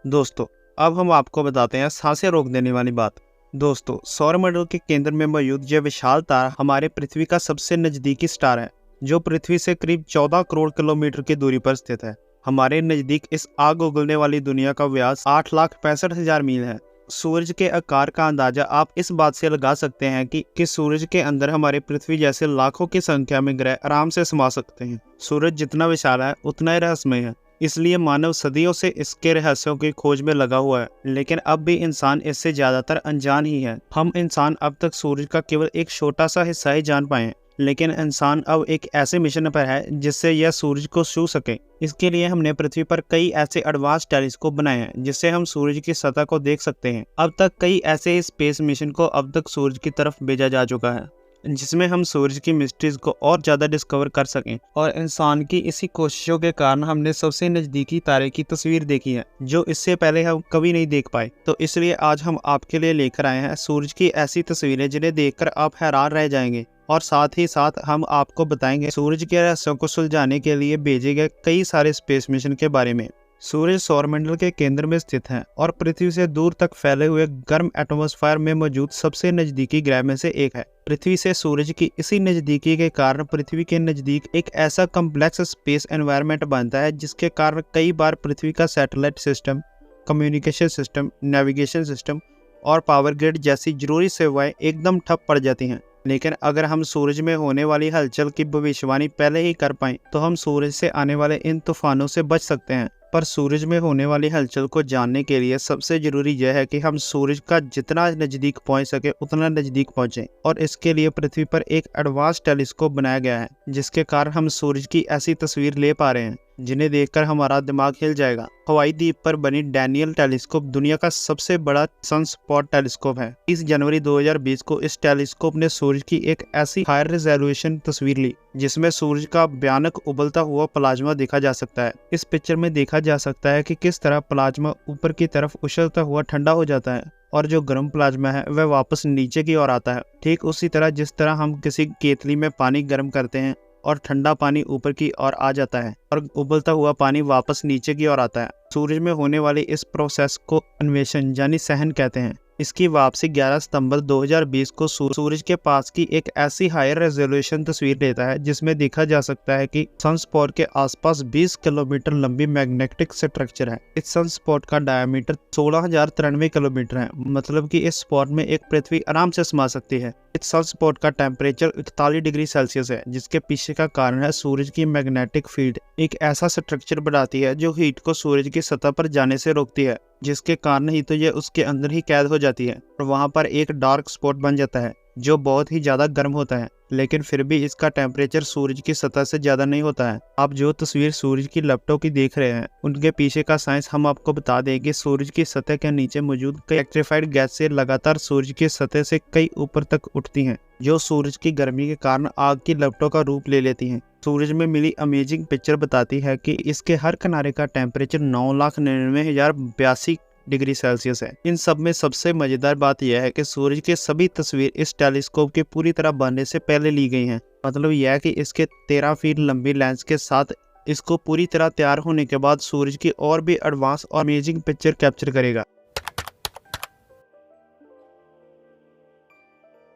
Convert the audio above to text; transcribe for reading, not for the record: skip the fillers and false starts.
दोस्तों, अब हम आपको बताते हैं सांसें रोक देने वाली बात। दोस्तों, सौरमंडल के केंद्र में मौजूद यह विशाल तारा हमारे पृथ्वी का सबसे नजदीकी स्टार है, जो पृथ्वी से करीब 14 करोड़ किलोमीटर की दूरी पर स्थित है। हमारे नजदीक इस आग उगलने वाली दुनिया का व्यास 8,65,000 मील है। सूरज के आकार का अंदाजा आप इस बात से लगा सकते हैं कि सूरज के अंदर हमारे पृथ्वी जैसे लाखों की संख्या में ग्रह आराम से समा सकते हैं। सूरज जितना विशाल है उतना ही रहस्यमय है, इसलिए मानव सदियों से इसके रहस्यों की खोज में लगा हुआ है, लेकिन अब भी इंसान इससे ज्यादातर अनजान ही है। हम इंसान अब तक सूरज का केवल एक छोटा सा हिस्सा ही जान पाए हैं, लेकिन इंसान अब एक ऐसे मिशन पर है जिससे यह सूरज को छू सके। इसके लिए हमने पृथ्वी पर कई ऐसे एडवांस टेलीस्कोप बनाए हैं जिससे हम सूरज की सतह को देख सकते हैं। अब तक कई ऐसे स्पेस मिशन को अब तक सूरज की तरफ भेजा जा चुका है, जिसमें हम सूरज की मिस्ट्रीज को और ज्यादा डिस्कवर कर सकें। और इंसान की इसी कोशिशों के कारण हमने सबसे नजदीकी तारे की तस्वीर देखी है, जो इससे पहले हम कभी नहीं देख पाए। तो इसलिए आज हम आपके लिए लेकर आए हैं सूरज की ऐसी तस्वीरें जिन्हें देखकर आप हैरान रह जाएंगे, और साथ ही साथ हम आपको बताएंगे सूरज के रहस्यों को सुलझाने के लिए भेजे गए कई सारे स्पेस मिशन के बारे में। सूरज सौरमंडल के केंद्र में स्थित है और पृथ्वी से दूर तक फैले हुए गर्म एटमॉस्फेयर में मौजूद सबसे नजदीकी ग्रह में से एक है। पृथ्वी से सूरज की इसी नजदीकी के कारण पृथ्वी के नजदीक एक ऐसा कम्प्लेक्स स्पेस एनवायरनमेंट बनता है, जिसके कारण कई बार पृथ्वी का satellite system, communication system, navigation system और पावर ग्रिड जैसी जरूरी सेवाएं एकदम ठप पड़ जाती हैं। लेकिन अगर हम सूरज में होने वाली हलचल की भविष्यवाणी पहले ही कर पाएं, तो हम सूरज से आने वाले इन तूफानों से बच सकते हैं। पर सूरज में होने वाली हलचल को जानने के लिए सबसे जरूरी यह है कि हम सूरज का जितना नजदीक पहुंच सके उतना नजदीक पहुंचें, और इसके लिए पृथ्वी पर एक एडवांस टेलीस्कोप बनाया गया है, जिसके कारण हम सूरज की ऐसी तस्वीर ले पा रहे हैं जिन्हें देखकर हमारा दिमाग हिल जाएगा। हवाई द्वीप पर बनी डैनियल टेलीस्कोप दुनिया का सबसे बड़ा सनस्पॉट टेलीस्कोप है। 30 जनवरी 2020 को इस टेलीस्कोप ने सूरज की एक ऐसी हाई रेजोल्यूशन तस्वीर ली जिसमें सूरज का भयानक उबलता हुआ प्लाज्मा देखा जा सकता है। इस पिक्चर में देखा जा सकता है कि किस तरह प्लाज्मा ऊपर की तरफ उछलता हुआ ठंडा हो जाता है, और जो गर्म प्लाज्मा है वह वापस नीचे की ओर आता है। ठीक उसी तरह जिस तरह हम किसी केतली में पानी गर्म करते हैं और ठंडा पानी ऊपर की ओर आ जाता है और उबलता हुआ पानी वापस नीचे की ओर आता है। सूरज में होने वाली इस प्रोसेस को अन्वेषण यानी सहन कहते हैं। इसकी वापसी 11 सितंबर 2020 को सूरज के पास की एक ऐसी हाई रेजोल्यूशन तस्वीर लेता है जिसमें देखा जा सकता है कि सनस्पॉट के आसपास 20 किलोमीटर लंबी मैग्नेटिक स्ट्रक्चर है। इस सनस्पॉट का डायमीटर 16,093 किलोमीटर है, मतलब कि इस स्पॉट में एक पृथ्वी आराम से समा सकती है। इस सनस्पॉट का टेम्परेचर 41 डिग्री सेल्सियस है, जिसके पीछे का कारण है सूरज की मैग्नेटिक फील्ड एक ऐसा स्ट्रक्चर बनाती है जो हीट को सूरज की सतह पर जाने से रोकती है, जिसके कारण ही तो यह उसके अंदर ही कैद हो जाती है और वहां पर एक डार्क स्पॉट बन जाता है जो बहुत ही ज्यादा गर्म होता है। लेकिन फिर भी इसका टेम्परेचर सूरज की सतह से ज्यादा नहीं होता है। आप जो तस्वीर सूरज की लपटों की देख रहे हैं, उनके पीछे का साइंस हम आपको बता दें कि सूरज की सतह के नीचे मौजूद कई इलेक्ट्रिफाइड गैस से लगातार सूरज की सतह से कई ऊपर तक उठती हैं, जो सूरज की गर्मी के कारण आग की लपटों का रूप ले लेती हैं। सूरज में मिली अमेजिंग पिक्चर बताती है कि इसके हर किनारे का टेम्परेचर 9,99,082 डिग्री सेल्सियस है। इन सब में सबसे मजेदार बात यह है कि सूरज की सभी तस्वीर इस टेलीस्कोप के पूरी तरह बनने से पहले ली गई हैं। मतलब यह है कि इसके 13 फीट लंबी लेंस के साथ इसको पूरी तरह तैयार होने के बाद सूरज की और भी एडवांस और अमेजिंग पिक्चर कैप्चर करेगा।